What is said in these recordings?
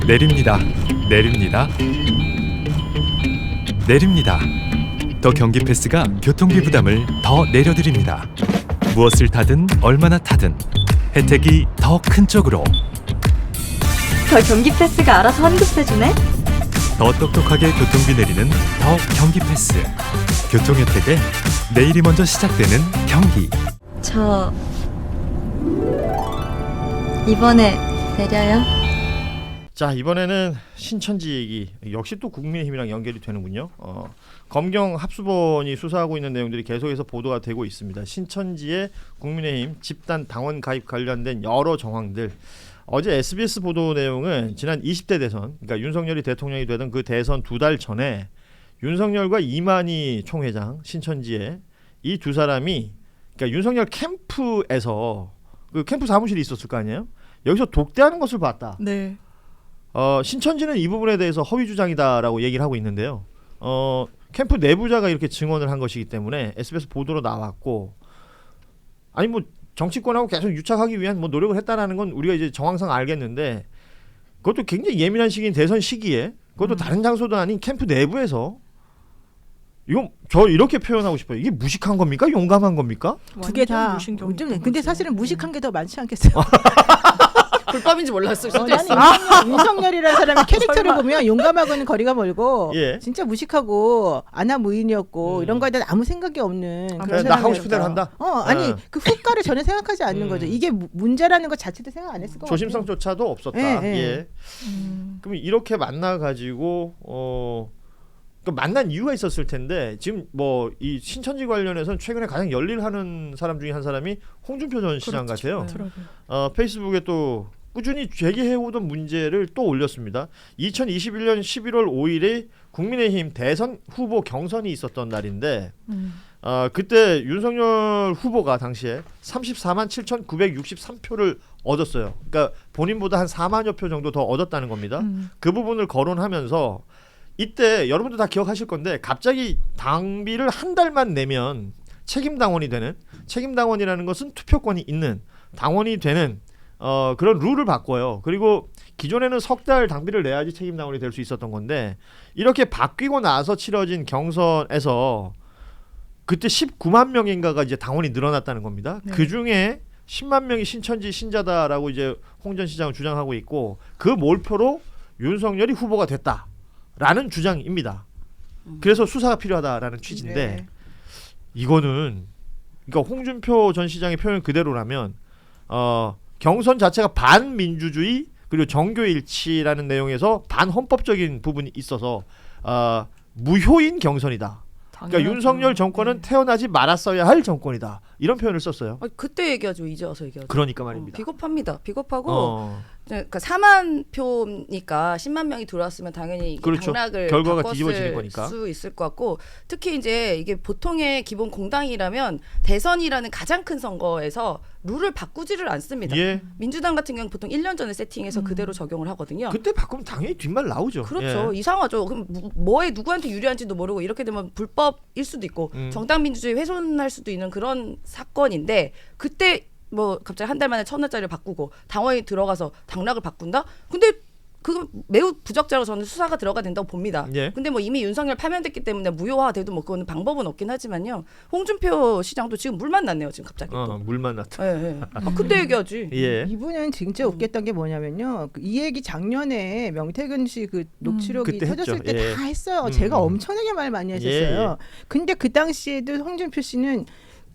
내립니다. 내립니다. 내립니다. 더 경기 패스가 교통비 부담을 더 내려드립니다. 무엇을 타든 얼마나 타든 혜택이 더 큰 쪽으로. 더 경기 패스가 알아서 환급해주네? 더 똑똑하게 교통비 내리는 더 경기 패스. 교통 혜택에 내일이 먼저 시작되는 경기. 저 이번에 내려요? 자, 이번에는 신천지 얘기. 역시 또 국민의힘이랑 연결이 되는군요. 검경 합수본이 수사하고 있는 내용들이 계속해서 보도가 되고 있습니다. 신천지의 국민의힘 집단 당원 가입 관련된 여러 정황들. 어제 SBS 보도 내용은 지난 20대 대선, 그러니까 윤석열이 대통령이 되던 그 대선 2달 전에 윤석열과 이만희 총회장, 신천지의 이 두 사람이, 그러니까 윤석열 캠프에서 그 캠프 사무실이 있었을 거 아니에요? 여기서 독대하는 것을 봤다. 네. 신천지는 이 부분에 대해서 허위 주장이다라고 얘기를 하고 있는데요. 캠프 내부자가 이렇게 증언을 한 것이기 때문에 SBS 보도로 나왔고, 아니 뭐 정치권하고 계속 유착하기 위한 뭐 노력을 했다라는 건 우리가 이제 정황상 알겠는데, 그것도 굉장히 예민한 시기인 대선 시기에, 그것도 다른 장소도 아닌 캠프 내부에서, 이건 저 이렇게 표현하고 싶어요. 이게 무식한 겁니까? 용감한 겁니까? 두 개 다. 근데 사실은 무식한 게 더 많지 않겠어요? 불법인지 몰랐을 수도 나는 있어. 윤석열이라는 사람의 캐릭터를 보면 용감하고는 거리가 멀고 예. 진짜 무식하고 아나무인이었고 이런 거에 대한 아무 생각이 없는 그래, 그런 나 하고 싶은 대로 사람이었다. 한다. 아니 그 후과를 전혀 생각하지 않는 거죠. 이게 문제라는 것 자체도 생각 안 했을 것 같아요. 조심성조차도 없었다. 예, 예. 예. 그럼 이렇게 만나 가지고 만난 이유가 있었을 텐데, 지금 뭐 이 신천지 관련해서는 최근에 가장 열일하는 사람 중에 한 사람이 홍준표 전 시장 같아요. 페이스북에 또 꾸준히 제기해오던 문제를 또 올렸습니다. 2021년 11월 5일에 국민의힘 대선 후보 경선이 있었던 날인데, 그때 윤석열 후보가 당시에 34만 7,963표를 얻었어요. 그러니까 본인보다 한 4만여 표 정도 더 얻었다는 겁니다. 그 부분을 거론하면서 이때 여러분들 다 기억하실 건데, 갑자기 당비를 한 달만 내면 책임 당원이 되는, 책임 당원이라는 것은 투표권이 있는 당원이 되는 그런 룰을 바꿔요. 그리고 기존에는 석 달 당비를 내야지 책임 당원이 될 수 있었던 건데, 이렇게 바뀌고 나서 치러진 경선에서 그때 19만 명인가가 이제 당원이 늘어났다는 겁니다. 네. 그 중에 10만 명이 신천지 신자다라고 이제 홍 전 시장은 주장하고 있고, 그 몰표로 윤석열이 후보가 됐다라는 주장입니다. 그래서 수사가 필요하다라는 취지인데, 네. 이거는 그러니까 홍준표 전 시장의 표현 그대로라면 경선 자체가 반민주주의 그리고 정교일치라는 내용에서 반헌법적인 부분이 있어서 무효인 경선이다. 그러니까 윤석열 정권은 태어나지 말았어야 할 정권이다. 이런 표현을 썼어요. 그때 얘기하죠. 이제 와서 얘기하죠. 그러니까 말입니다. 비겁합니다. 비겁하고 그러니까 4만 표니까 10만 명이 들어왔으면 당연히 이게 그렇죠. 당락을 결과가 바꿨을 뒤집어지는 거니까. 수 있을 것 같고, 특히 이제 이게 보통의 기본 공당이라면 대선이라는 가장 큰 선거에서 룰을 바꾸지를 않습니다. 예. 민주당 같은 경우는 보통 1년 전에 세팅해서 그대로 적용을 하거든요. 그때 바꾸면 당연히 뒷말 나오죠. 그렇죠. 예. 이상하죠. 그럼 뭐에 누구한테 유리한지도 모르고 이렇게 되면 불법일 수도 있고 정당 민주주의 훼손할 수도 있는 그런 사건인데, 그때 뭐 갑자기 한 달 만에 1,000원짜리를 바꾸고 당원이 들어가서 당락을 바꾼다? 근데 그거 매우 부적절하고 저는 수사가 들어가야 된다고 봅니다. 예. 근데 뭐 이미 윤석열 파면됐기 때문에 무효화돼도 뭐 그거는 방법은 없긴 하지만요. 홍준표 시장도 지금 물 만났네요. 지금 갑자기 또. 물만 났다. 예, 예. 그때 얘기하지. 예. 이분은 진짜 웃겼던 게 뭐냐면요. 이 얘기 작년에 명태균 씨 그 녹취록이 그때 터졌을 했죠. 때 예. 다 했어요. 제가 엄청나게 말 많이 했었어요. 근데 그 당시에도 홍준표 씨는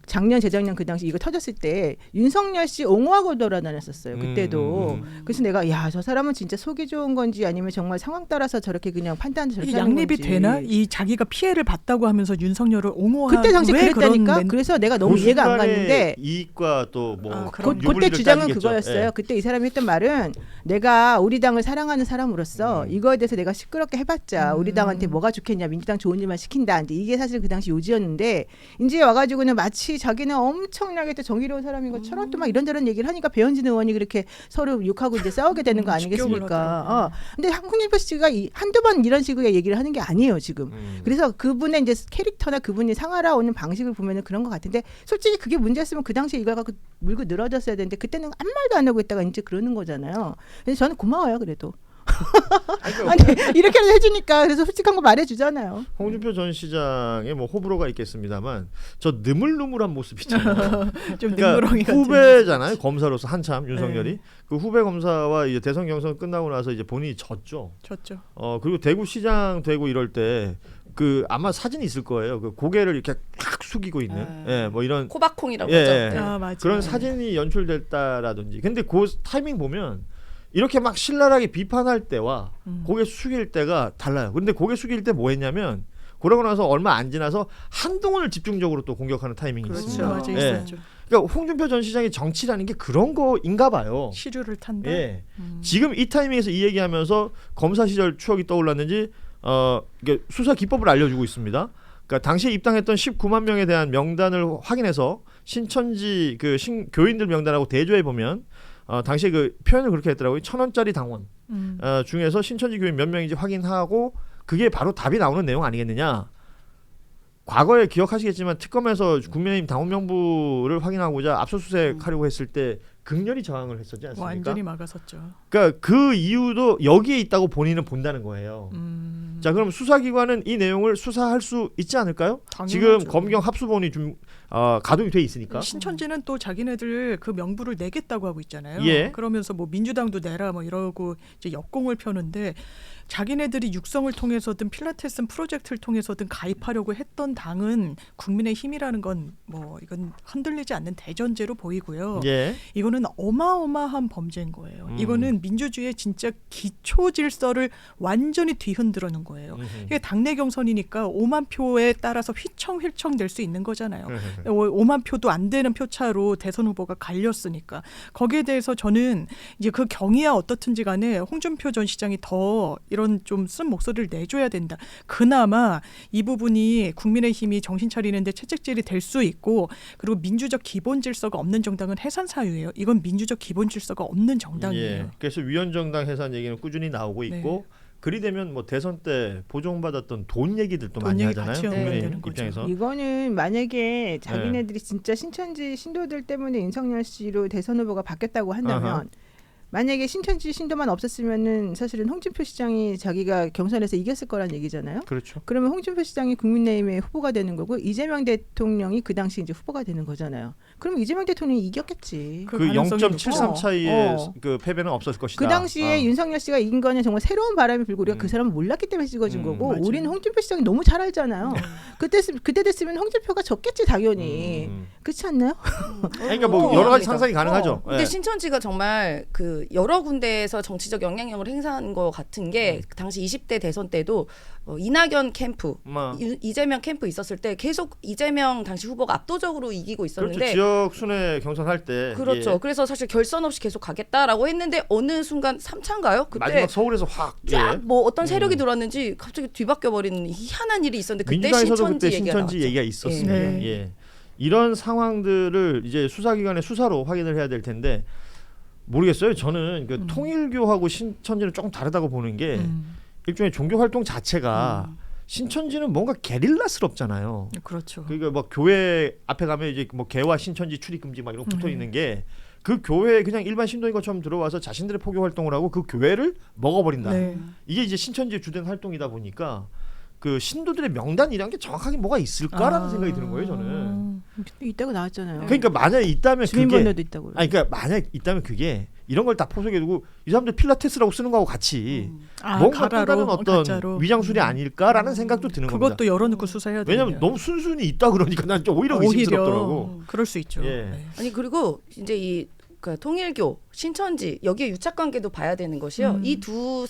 작년 재작년 그 당시 이거 터졌을 때 윤석열 씨 옹호하고 돌아다녔었어요. 그때도. 그래서 내가 야, 저 사람은 진짜 속이 좋은 건지 아니면 정말 상황 따라서 저렇게 그냥 판단을 저렇게 하는 양립이 건지. 되나? 이 자기가 피해를 봤다고 하면서 윤석열을 옹호하는 그때 당시 왜 그랬다니까. 그런 그래서 내가 너무 이해가 안 갔는데 이익과 또뭐 그때 주장은 그거였어요. 그때 이 사람이 했던 말은, 내가 우리 당을 사랑하는 사람으로서 이거에 대해서 내가 시끄럽게 해봤자 우리 당한테 뭐가 좋겠냐, 민주당 좋은 일만 시킨다. 근데 이게 사실 그 당시 요지였는데, 이제 와가지고는 마치 자기는 엄청나게 또 정의로운 사람인 것처럼 또 막 이런저런 얘기를 하니까 배현진 의원이 그렇게 서로 욕하고 이제 싸우게 되는 거 아니겠습니까? 근데 홍준표 씨가 한두 번 이런 식으로 얘기를 하는 게 아니에요 지금. 그래서 그분의 이제 캐릭터나 그분이 상하라오는 방식을 보면은 그런 것 같은데, 솔직히 그게 문제였으면 그 당시에 이걸 갖고 물고 늘어졌어야 되는데, 그때는 아무 말도 안 하고 있다가 이제 그러는 거잖아요. 그래서 저는 고마워요. 그래도 아니 이렇게라도 해주니까 그래서 솔직한 거 말해주잖아요. 홍준표 전 시장의 뭐 호불호가 있겠습니다만 저 느물느물한 모습 있잖아요. 좀 그러니까 능구렁이 같은 후배잖아요. 검사로서 한참 윤석열이 네. 그 후배 검사와 이제 대선 경선 끝나고 나서 이제 본인이 졌죠. 졌죠. 그리고 대구시장 되고 이럴 때 그 아마 사진이 있을 거예요. 그 고개를 이렇게 탁 숙이고 있는, 뭐 이런 코박콩이라고 예, 하죠. 예. 네. 아 맞아. 그런 사진이 연출됐다라든지. 근데 그 타이밍 보면 이렇게 막 신랄하게 비판할 때와 고개 숙일 때가 달라요. 근데 고개 숙일 때 뭐 했냐면 그러고 나서 얼마 안 지나서 한동훈을 집중적으로 또 공격하는 타이밍이 그렇죠. 있습니다. 맞아 예. 있었죠. 그러니까 홍준표 전 시장의 정치라는 게 그런 거인가 봐요. 시류를 탄다. 예. 지금 이 타이밍에서 이 얘기하면서 검사 시절 추억이 떠올랐는지 이게 수사 기법을 알려주고 있습니다. 그러니까 당시에 입당했던 19만 명에 대한 명단을 확인해서 신천지 그 교인들 명단하고 대조해 보면 당시에 그 표현을 그렇게 했더라고요. 1,000원짜리 당원 중에서 신천지 교인 몇 명인지 확인하고 그게 바로 답이 나오는 내용 아니겠느냐. 과거에 기억하시겠지만 특검에서 국민의힘 당원 명부를 확인하고자 압수수색하려고 했을 때 극렬히 저항을 했었지 않습니까? 완전히 막아섰죠. 그러니까 그 이유도 여기에 있다고 본인은 본다는 거예요. 자, 그럼 수사기관은 이 내용을 수사할 수 있지 않을까요? 당연하죠. 지금 검경 합수본이 좀 가동이 돼 있으니까. 신천지는 또 자기네들 그 명부를 내겠다고 하고 있잖아요. 예. 그러면서 뭐 민주당도 내라 뭐 이러고 이제 역공을 펴는데 자기네들이 육성을 통해서든 필라테스 프로젝트를 통해서든 가입하려고 했던 당은 국민의힘이라는 건 뭐 이건 흔들리지 않는 대전제로 보이고요. 예. 이거는 어마어마한 범죄인 거예요. 이거는 민주주의의 진짜 기초 질서를 완전히 뒤흔들어는 거예요. 이게 당내 경선이니까 5만 표에 따라서 휘청휘청 될 수 있는 거잖아요. 5만 표도 안 되는 표차로 대선 후보가 갈렸으니까 거기에 대해서 저는 이제 그 경위야 어떻든지 간에 홍준표 전 시장이 더 이런 좀 쓴 목소리를 내줘야 된다. 그나마 이 부분이 국민의힘이 정신 차리는데 채찍질이 될 수 있고 그리고 민주적 기본 질서가 없는 정당은 해산 사유예요. 이건 민주적 기본 질서가 없는 정당이에요. 예. 그래서 위원정당 해산 얘기는 꾸준히 나오고 있고 그리 되면 뭐 대선 때 보존받았던 돈 얘기들도 많이 얘기 하잖아요. 같이 국민의힘 연결되는 거죠. 입장에서. 이거는 만약에 자기네들이 진짜 신천지 신도들 때문에 윤석열 씨로 대선 후보가 바뀌었다고 한다면 아하. 만약에 신천지 신도만 없었으면은 사실은 홍준표 시장이 자기가 경선에서 이겼을 거란 얘기잖아요. 그렇죠. 그러면 홍준표 시장이 국민의힘의 후보가 되는 거고 이재명 대통령이 그 당시 이제 후보가 되는 거잖아요. 그러면 이재명 대통령이 이겼겠지. 그 가능성이 0.73 높고. 차이의 그 패배는 없었을 것이다. 그 당시에 윤석열 씨가 이긴 거는 정말 새로운 바람이 불고 우리가 그 사람을 몰랐기 때문에 찍어준 거고 맞아요. 우리는 홍준표 시장이 너무 잘 알잖아요. 그때 됐으면 홍준표가 졌겠지 당연히. 그렇지 않나요? 그러니까 뭐 여러 가지 상상이 가능하죠. 근데 예. 신천지가 정말 그 여러 군데에서 정치적 영향력을 행사한 것 같은 게 당시 20대 대선 때도 이낙연 캠프, 뭐. 이재명 캠프 있었을 때 계속 이재명 당시 후보가 압도적으로 이기고 그렇죠. 있었는데 지역 순회 경선할 때 그렇죠. 예. 그래서 사실 결선 없이 계속 가겠다라고 했는데 어느 순간 3차인가요? 그때 마지막 서울에서 확 쫙 예. 뭐 어떤 세력이 들어왔는지 갑자기 뒤바뀌어 버리는 희한한 일이 있었는데 그때 민주당에서도 신천지 그때 얘기가 신천지 나왔죠. 얘기가 있었습니다. 네. 예. 이런 상황들을 이제 수사기관의 수사로 확인을 해야 될 텐데 모르겠어요. 저는 그 통일교하고 신천지는 조금 다르다고 보는 게 일종의 종교 활동 자체가 신천지는 뭔가 게릴라스럽잖아요. 그렇죠. 그러니까 뭐 교회 앞에 가면 이제 뭐 개와 신천지 출입 금지 막 이런 거 붙어 있는 게 그 교회에 그냥 일반 신도인 것처럼 들어와서 자신들의 포교 활동을 하고 그 교회를 먹어버린다. 네. 이게 이제 신천지의 주된 활동이다 보니까 그 신도들의 명단이란 게 정확하게 뭐가 있을까라는 생각이 드는 거예요. 저는. 이따가 나왔잖아요. 그러니까 만약에 있다면 그게 주민번호도 있다고. 아니 그러니까 만약 있다면 그게 이런 걸 다 포석해두고 이 사람들 필라테스라고 쓰는 거하고 같이 뭔가 또 다른 어떤 가짜로. 위장술이 아닐까라는 생각도 드는 겁니다. 그것도 열어놓고 수사해야 돼요. 왜냐면 너무 순순히 있다 그러니까 난 좀 오히려 의심스럽더라고. 그럴 수 있죠. 예. 네. 아니 그리고 이제 이 그러니까 통일교, 신천지 여기에 유착 관계도 봐야 되는 것이요. 이 두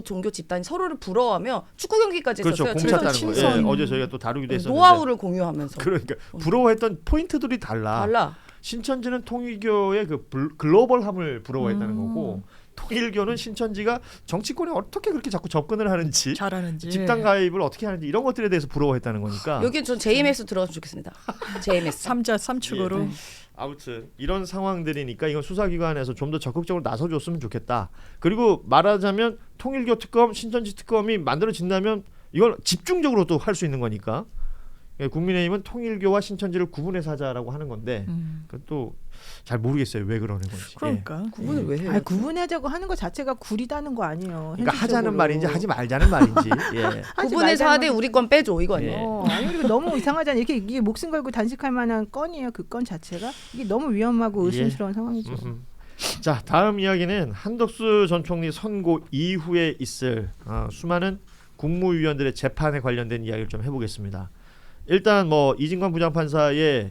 종교 집단이 서로를 부러워하며 축구 경기까지 그렇죠. 했었어요. 공차 따는 친선. 거. 예, 어제 저희가 또 다루기도 했었는데. 노하우를 공유하면서 그러니까 부러워했던 포인트들이 달라. 신천지는 통일교의 그 글로벌함을 부러워했다는 거고 통일교는 신천지가 정치권에 어떻게 그렇게 자꾸 접근을 하는지 잘하는지 집단 가입을 어떻게 하는지 이런 것들에 대해서 부러워했다는 거니까. 여기 전 JMS 들어갔으면 좋겠습니다. JMS. 3자 3축으로 예. 아무튼 이런 상황들이니까 이건 수사기관에서 좀 더 적극적으로 나서줬으면 좋겠다. 그리고 말하자면 통일교 특검, 신천지 특검이 만들어진다면 이걸 집중적으로 또 할 수 있는 거니까 국민의힘은 통일교와 신천지를 구분해서 하자라고 하는 건데 그것도 잘 모르겠어요. 왜 그러는 건지. 그러니까 구분을 왜 해요? 아니, 구분하자고 하는 것 자체가 구리다는 거 아니에요. 그러니까 하자는 현실적으로. 말인지 하지 말자는 말인지. 예. 하지 구분해서 말자는 하되 우리 건 빼줘 이거 아니에요? 예. 아니 그리고 너무 이상하잖아요. 이게 목숨 걸고 단식할 만한 건이에요. 그 건 자체가 이게 너무 위험하고 의심스러운 상황이죠. 자, 다음 이야기는 한덕수 전 총리 선고 이후에 있을 수많은 국무위원들의 재판에 관련된 이야기를 좀 해보겠습니다. 일단 뭐 이진관 부장판사의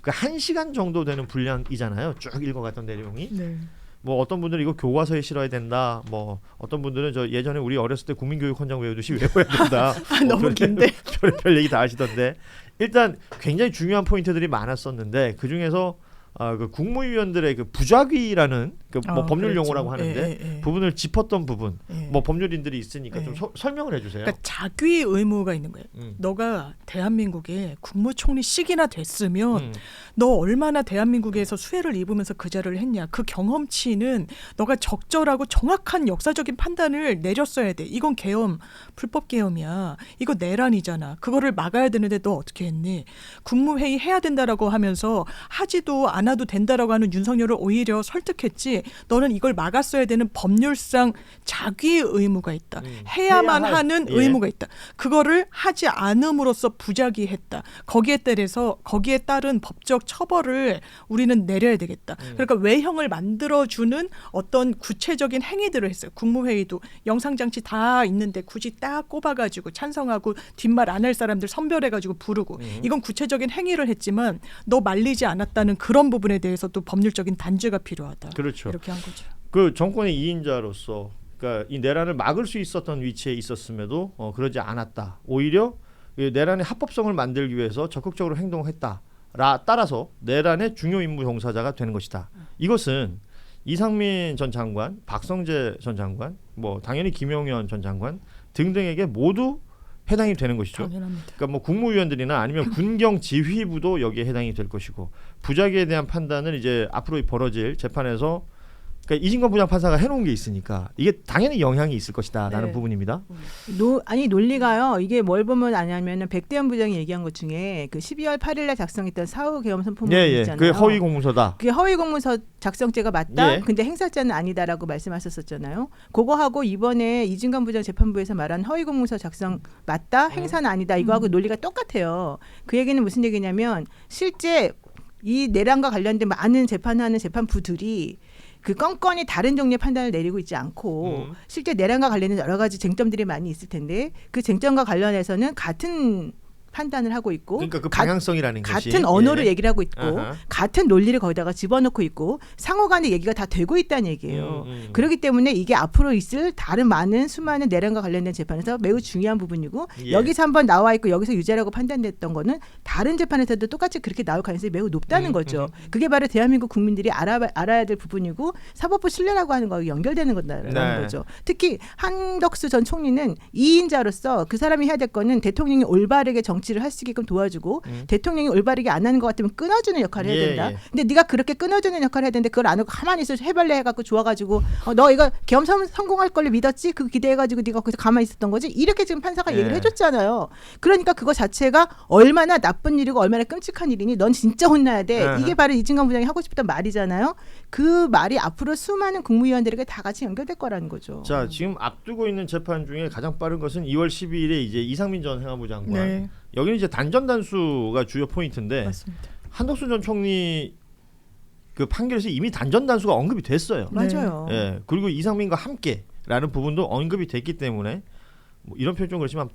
그 1시간 정도 되는 분량이잖아요. 쭉 읽어갔던 내용이. 네. 뭐 어떤 분들은 이거 교과서에 실어야 된다. 뭐 어떤 분들은 저 예전에 우리 어렸을 때 국민교육헌장 외우듯이 외워야 된다. 너무 긴데. 별 얘기 다 하시던데. 일단 굉장히 중요한 포인트들이 많았었는데 그 중에서 그 국무위원들의 그 부작위라는 그 뭐 법률 그렇죠. 용어라고 하는데 예. 부분을 짚었던 부분, 예. 뭐 법률인들이 있으니까 좀 예. 설명을 해주세요. 그러니까 자기 의무가 있는 거예요. 음. 너가 대한민국에 국무총리씩이나 됐으면 음. 너 얼마나 대한민국에서 수혜를 입으면서 그 자리를 했냐. 그 경험치는 너가 적절하고 정확한 역사적인 판단을 내렸어야 돼. 이건 계엄, 불법 계엄이야. 이거 내란이잖아. 그거를 막아야 되는데 너 어떻게 했니? 국무회의 해야 된다라고 하면서 하지도 않아도 된다라고 하는 윤석열을 오히려 설득했지. 너는 이걸 막았어야 되는 법률상 자기의 의무가 있다. 해야만 해야 할, 하는 예. 의무가 있다. 그거를 하지 않음으로써 부작위했다. 거기에 따른 법적 처벌을 우리는 내려야 되겠다. 그러니까 외형을 만들어주는 어떤 구체적인 행위들을 했어요. 국무회의도 영상장치 다 있는데 굳이 딱 꼽아가지고 찬성하고 뒷말 안 할 사람들 선별해가지고 부르고 이건 구체적인 행위를 했지만 너 말리지 않았다는 그런 부분에 대해서도 법률적인 단죄가 필요하다. 그렇죠. 이렇게 한 거죠. 그 정권의 2인자로서 그러니까 이 내란을 막을 수 있었던 위치에 있었음에도 그러지 않았다. 오히려 이 내란의 합법성을 만들기 위해서 적극적으로 행동했다. 따라서 내란의 중요 임무 종사자가 되는 것이다. 이것은 이상민 전 장관, 박성재 전 장관, 뭐 당연히 김용현 전 장관 등등에게 모두 해당이 되는 것이죠. 당연합니다. 그러니까 뭐 국무위원들이나 아니면 군경 지휘부도 여기에 해당이 될 것이고 부작위에 대한 판단은 이제 앞으로 벌어질 재판에서 그러니까 이진관 부장판사가 해놓은 게 있으니까 이게 당연히 영향이 있을 것이다라는 네. 부분입니다. 아니 논리가요. 이게 뭘 보면 아냐면은 백대현 부장이 얘기한 것 중에 그 12월 8일날 작성했던 사후 계엄 선포문 있잖아요. 그게 허위 공문서다. 그게 허위 공문서 작성죄가 맞다. 예. 근데 행사자는 아니다라고 말씀하셨었잖아요. 그거하고 이번에 이진관 부장 재판부에서 말한 허위 공문서 작성 맞다. 행사는 아니다. 이거하고 논리가 똑같아요. 그 얘기는 무슨 얘기냐면 실제 이 내란과 관련된 많은 재판하는 재판부들이 그 건건이 다른 종류의 판단을 내리고 있지 않고 실제 내란과 관련된 여러 가지 쟁점들이 많이 있을 텐데 그 쟁점과 관련해서는 같은 판단을 하고 있고 그러니까 그 방향성이라는 것이 같은 언어를 예. 얘기를 하고 있고 아하. 같은 논리를 거기다가 집어넣고 있고 상호간의 얘기가 다 되고 있다는 얘기예요. 그렇기 때문에 이게 앞으로 있을 다른 많은 수많은 내란과 관련된 재판에서 매우 중요한 부분이고 예. 여기서 한번 나와 있고 여기서 유죄라고 판단됐던 거는 다른 재판에서도 똑같이 그렇게 나올 가능성이 매우 높다는 거죠. 그게 바로 대한민국 국민들이 알아야 될 부분이고 사법부 신뢰라고 하는 거와 연결되는 거다라는 네. 거죠. 특히 한덕수 전 총리는 2인자로서 그 사람이 해야 될 거는 대통령이 올바르게 정치를 할 수 있게끔 도와주고 대통령이 올바르게 안 하는 것 같으면 끊어주는 역할을 해야 예, 된다. 예. 근데 네가 그렇게 끊어주는 역할을 해야 되는데 그걸 안 하고 가만히 있어 해발레 해갖고 좋아가지고 너 이거 계엄 성공할 걸로 믿었지? 그 기대해가지고 네가 거기서 가만히 있었던 거지? 이렇게 지금 판사가 예. 얘기를 해줬잖아요. 그러니까 그거 자체가 얼마나 나쁜 일이고 얼마나 끔찍한 일이니 넌 진짜 혼나야 돼. 아하. 이게 바로 이진관 부장이 하고 싶었던 말이잖아요. 그 말이 앞으로 수많은 국무위원들에게 다 같이 연결될 거라는 거죠. 자, 지금 앞두고 있는 재판 중에 가장 빠른 것은 2월 12일에 이제 이상민 전 행안부 장관. 네. 여기는 이제 단전 단수가 주요 포인트인데 맞습니다. 한덕수 전 총리 그 판결에서 이미 단전 단수가 언급이 됐어요. 맞아요. 예. 그리고 이상민과 함께라는 부분도 언급이 됐기 때문에 뭐 이런 표현 좀 그렇지만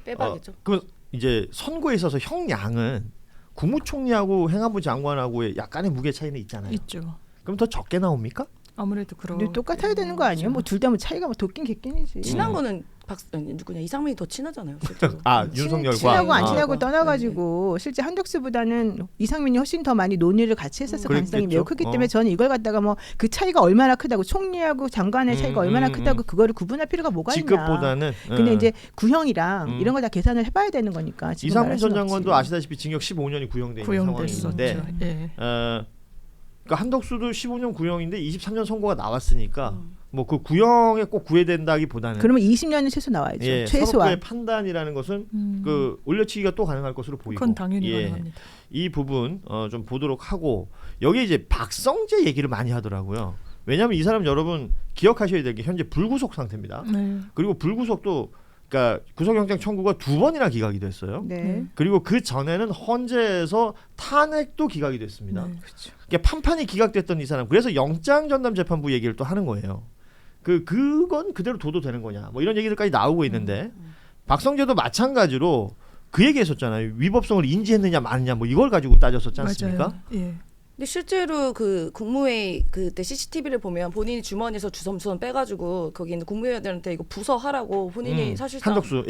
빼박이죠. 그 이제 선고에 있어서 형량은 국무총리하고 행안부 장관하고의 약간의 무게 차이는 있잖아요. 있죠. 그럼 더 적게 나옵니까? 아무래도 그런. 근데 똑같아야 되는 거 아니에요? 뭐 둘 다 뭐 차이가 뭐 도끼는 객견이지. 친한 거는 누구냐 이상민이 더 친하잖아요. 실제로. 아, 윤석열과 친하고 안 아. 친하고 떠나가지고 실제 한덕수보다는 이상민이 훨씬 더 많이 논의를 같이 했었을 가능성이 매우 크기 때문에 저는 이걸 갖다가 뭐 그 차이가 얼마나 크다고 총리하고 장관의 차이가 얼마나 크다고 그거를 구분할 필요가 뭐가 있냐. 직급보다는 근데 이제 구형이랑 이런 걸 다 계산을 해봐야 되는 거니까. 지금 이상민 말할 전 수는 장관도 없지. 아시다시피 징역 15년이 구형돼 있는 구형됐었죠. 상황인데 예. 그러니까 한덕수도 15년 구형인데 23년 선고가 나왔으니까 뭐 그 구형에 꼭 구애된다기보다는 그러면 20년은 최소 나와야죠. 예, 최소한. 사법부의 판단이라는 것은 그 올려치기가 또 가능할 것으로 보이고 그건 당연히 예, 가능합니다. 이 부분 좀 보도록 하고 여기 이제 박성재 얘기를 많이 하더라고요. 왜냐하면 이 사람 여러분 기억하셔야 될 게 현재 불구속 상태입니다. 네. 그리고 불구속도 그러니까 구속영장 청구가 2번이나 기각이 됐어요. 네. 그리고 그 전에는 헌재에서 탄핵도 기각이 됐습니다. 네. 그렇죠. 그러니까 판판이 기각됐던 이 사람. 그래서 영장전담재판부 얘기를 또 하는 거예요. 그건 그대로 둬도 되는 거냐. 뭐 이런 얘기들까지 나오고 있는데 박성재도 마찬가지로 그 얘기했었잖아요. 위법성을 인지했느냐 마느냐 뭐 이걸 가지고 따졌었지 않습니까? 맞아요. 예. 근데 실제로 그 국무회의 그때 CCTV를 보면 본인이 주머니에서 주섬주섬 빼가지고 거기 있는 국무위원들한테 이거 부서하라고 본인이 사실상 한덕수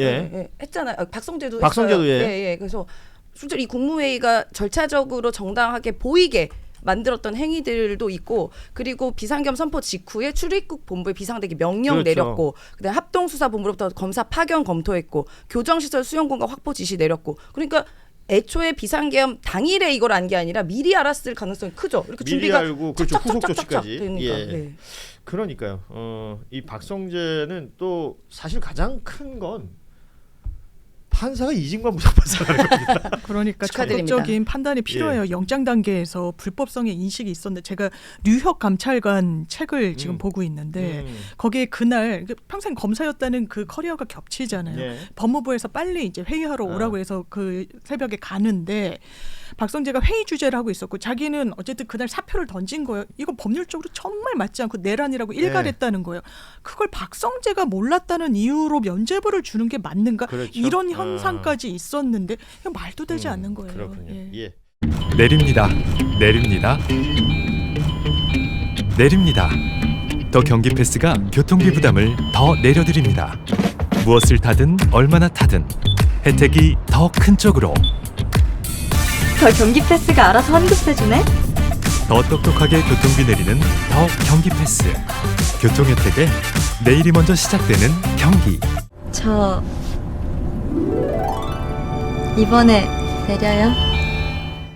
했잖아요. 박성재도 박성재도 했어요. 예. 그래서 실제로 이 국무회의가 절차적으로 정당하게 보이게 만들었던 행위들도 있고 그리고 비상겸 선포 직후에 출입국 본부에 비상대기 명령 그렇죠. 내렸고 그다음에 합동수사본부로부터 검사 파견 검토했고 교정시설 수용공간 확보 지시 내렸고 그러니까 애초에 비상계엄 당일에 이걸 안 게 아니라 미리 알았을 가능성이 크죠. 이렇게 미리 준비가 알고 그렇죠. 후속 착착착착착 조치까지. 되니까. 예. 네. 그러니까요. 이 박성재는 또 사실 가장 큰 건 판사가 이진관 부장판사라는 겁니다. 그러니까 축하드립니다. 적극적인 판단이 필요해요. 영장 단계에서 불법성의 인식이 있었는데 제가 류혁 감찰관 책을 지금 보고 있는데 거기에 그날 평생 검사였다는 그 커리어가 겹치잖아요. 예. 법무부에서 빨리 이제 회의하러 오라고 해서 그 새벽에 가는데 박성재가 회의 주재를 하고 있었고 자기는 어쨌든 그날 사표를 던진 거예요. 이거 법률적으로 정말 맞지 않고 내란이라고 일갈했다는 거예요. 그걸 박성재가 몰랐다는 이유로 면죄부를 주는 게 맞는가? 그렇죠. 이런 현상까지 있었는데 이거 말도 되지 않는 거예요. 그렇군요. 예. 예. 내립니다. 내립니다. 내립니다. 더 경기 패스가 교통비 부담을 더 내려드립니다. 무엇을 타든 얼마나 타든 혜택이 더 큰 쪽으로 더 경기 패스가 알아서 환급해주네? 더 똑똑하게 교통비 내리는 더 경기 패스. 교통 혜택에 내일이 먼저 시작되는 경기. 저 이번에 내려요?